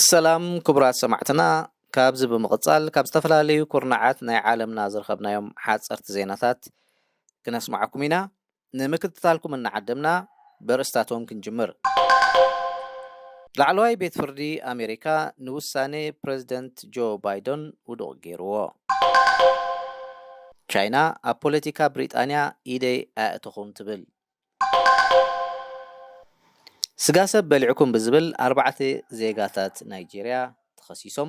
ሰላም ክቡራት ሰማዕትና ካብዚ ብምቕጻል ካብ ዝተፈላለዩ ኩርናዓት ናይ ዓለምና ዝረኸብናዮም ሓጸርቲ ዜናታት ክነስማዓኩም ኢና ንምክትታልኩም እናዓደምና በርእስታቶም ክንጅምር ላዕለዋይ ቤት ፍርዲ ኣሜሪካ ንውሳኔ ፕሬዝደንት ጆ ባይደን ውድቕ ገይርዎ ቻይና ኣብ ፖለቲካ ብሪጣንያ ኢደይ ኣእትኹም ትብል ስጋ ሰብ በሊዕኩም ብዝብል 4 ዜጋታት ናይጄርያ ተኸሲሶም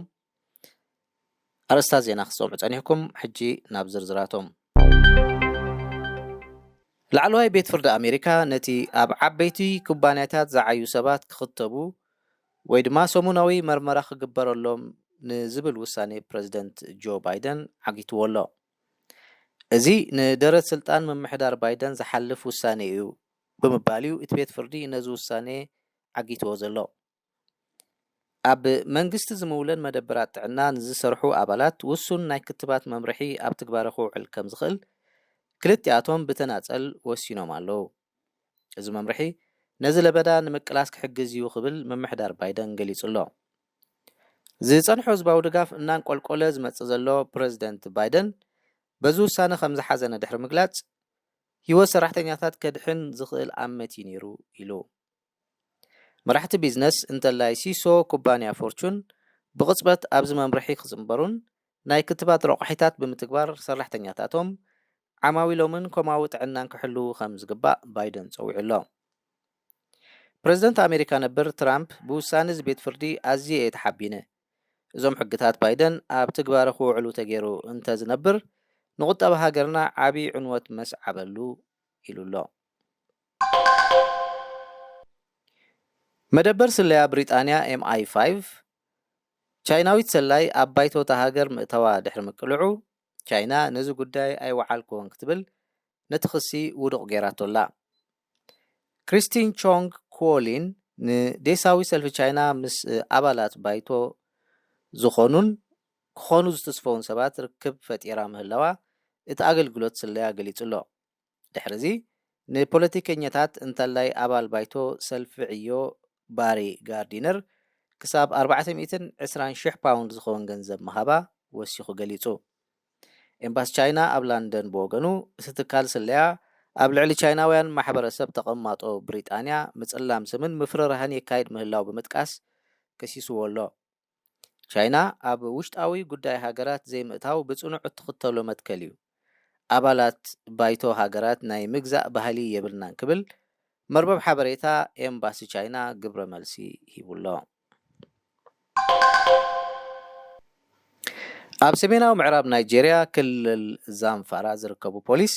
ኣርስታት ዜና ክሰምዑ ጸኒሕኩም ሕጂ ናብ ዝርዝራቶም ላዕለዋይ ቤት ፍርዲ ኣሜሪካ ነቲ ኣብ ዓበይቲ ኩባንያታት ዝዓዩ ሰባት ክኽተቡ ወይ ድማ ሰሙናዊ መርመራ ክግበረሎም ንዝብል ውሳኔ ፕሬዝደንት ጆ ባይደን ዓጊትዎ ኣሎ እዚ ንደረት ስልጣን ምምሕዳር ባይደን ዝሓልፍ ውሳኔ እዩ ብምባልዩ እቲ ቤት ፍርዲ ነዚ ውሳኔ ዓጊትዎ ዘሎ ኣብ መንግስቲ ዝምውለን መደበራት ጥዕና ንዝሰርሑ ኣባላት ውሱን ናይ ክትባት መምርሒ ኣብ ትግባር ክውዕል ከም ዝኽእል ክልቲኣቶም ብተናጸል ወሲኖም ኣለዉ እዚ መምርሒ ነዚ ለበዳ ንምቅላስ ክሕግዝ እዩ ክብል ምምሕዳር ባይደን ገሊጹ ኣሎ ዝጸንሖ ህዝባዊ ድጋፍ እናንቆልቆለ ዝመጽእ ዘሎ ፕሬዝደንት ባይደን በዚ ውሳነ ከም ዝሓዘነ ድሕሪ ምግላጽ ህይወት ሰራሕተኛታት ከድሕን ዝኽእል ኣመቲ ነይሩ ኢሉ መራሕቲ ቢዝነስ እንተላይ ሲሶ ኩባንያ ፎርቹን ብቕጽበት ኣብዚ መምርሒ ክጽምበሩን ናይ ክትባት ረቑሒታት ብምትግባር ሰራሕተኛታቶም ዓማዊሎምን ከምኡ ጥዕናን ክሕልው ከም ዝግባእ ባይደን ጸዊዑ ኣሎ ፕሬዝደንት ኣሜሪካ ነበር ትራምፕ ብውሳነ እዚ ቤት ፍርዲ ኣዝየ እየ ተሓቢነ እዞም ሕግታት ባይደን ኣብ ትግባር ክውዕሉ ተገይሩ እንተዝነብር ንቁጠባ ሃገርና ዓብይ ዕንወት መስዓበሉ ኢሉ ኣሎ መደበር ስለያ ብሪጣንያ MI5 ቻይናዊት ሰላይ ኣብ ባይቶታ ሃገር ምእተዋ ድሕሪ ምቅልዑ ቻይና ነዚ ጉዳይ ኣይወዓልክዎን ክትብል ነቲ ክሲ ውድቕ ገይራቶላ ክሪስቲን ቾንግ ኩኦሊን ንዴሳዊ ሰልፊ ቻይና ምስ ኣባላት ባይቶ ክኾኑ ዝተስፈውን ሰባት ርክብ ፈጢራ ምህላዋ እቲ ኣገልግሎት ስለያ ገሊጹ ኣሎ ድሕሪዚ ንፖለቲከኛታት እንተላይ ኣባል ባይቶ ሰልፊ ዕዮ ባሪ ጋርዲነር ክሳብ 420,000 ፓውንድ ዝኸውን ገንዘብ መሃባ ወሲኹ ገሊጹ ኤምባሲ ቻይና ኣብ ላንደን ብወገኑ እቲ ትካል ስለያ ኣብ ልዕሊ ቻይናውያን ማሕበረሰብ ተቐማጦ ብሪጣንያ ምጽላም ስምን ምፍርራህን የካይድ ምህላው ብምጥቃስ ከሲስዎ ኣሎ ቻይና ኣብ ውሽጣዊ ጉዳይ ሃገራት ዘይምእታው ብጽኑዕ እትኽተሎ መትከል እዩ ኣባላት ባይቶ ሃገራት ናይ ምግዛእ ባህሊ የብልናን ክብል መርበብ ሓበሬታ ኤምባሲ ቻይና ግብረ መልሲ ሂቡሎ ኣብ ሰሜናዊ ምዕራብ ናይጄርያ ክልል ዛምፋራ ዝርከቡ ፖሊስ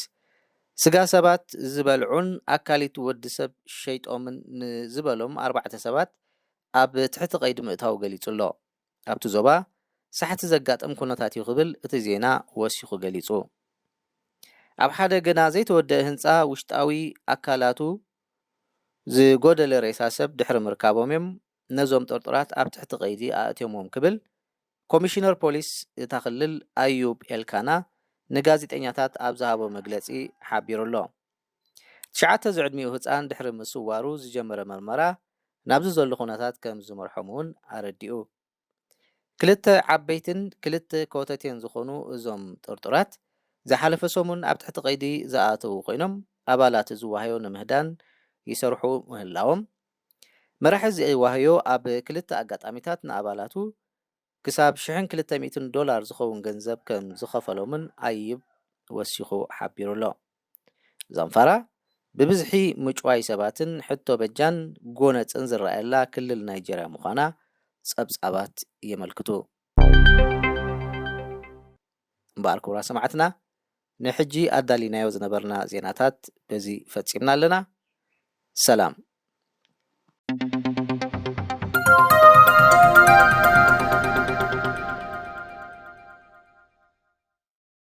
ስጋ ሰባት ዝበልዑን ኣካሊቱ ወዲ ሰብ ሸይጦምን ንዝበሎም 4 ሰባት ኣብ ትሕቲ ቀይዲ ምእታው ገሊጹ ኣሎ ኣብቲ ዞባ ሳሕቲ ዘጋጠም ኩነታት እዩ ክብል እቲ ዜና ወሲኹ ገሊጹ ኣብ ሓደ ገና ዘይተወደአ ህንፃ ውሽጣዊ ኣካላቱ ዝጎደለ ሬሳ ሰብ ድሕሪ ምርካቦም እዮም ነዞም ጠርጡራት ኣብ ትሕቲ ቀይዲ ኣእትዮሞም ክብል ኮሚሽነር ፖሊስ እታ ክልል ኣዩብ ኤልካና ንጋዜጠኛታት ኣብ ዝሃቦ መግለጺ ሓቢሩ ኣሎ 9 ዝዕድሚኡ ህፃን ድሕሪ ምስዋሩ ዝጀመረ መርመራ ናብዚ ዘሎ ኩነታት ከም ዝመርሖም እውን ኣረዲኡ ክልተ ዓበይትን ክልተ ኮተቴን ዝኾኑ እዞም ጠርጡራት ዝሓለፈ ሰሙን ኣብ ትሕቲ ቀይዲ ዝኣተው ኮይኖም ኣባላት ዝዋህዮ ንምህዳን ይሰርሑ ምህላዎም መራሒ ዝዋህዮ ኣብ ክልተ ኣጋጣሚታት ንኣባላቱ ክሳብ $1,200 ዝኸውን ገንዘብ ከም ዝኸፈሎምን ኣይብ ወሲኹ ሓቢሩ ኣሎ ዛምፋራ ብብዝሒ ምጭዋይ ሰባትን ሕቶ በጃን ጎነፅን ዝረኣየላ ክልል ናይጄርያ ምዃና ጸብጻባት የመልክቱ እምበኣር ክቡራት ሰማዕትና ንሕጂ ኣዳሊናዮ ዝነበርና ዜናታት በዚ ፈጺምና ኣለና ሰላም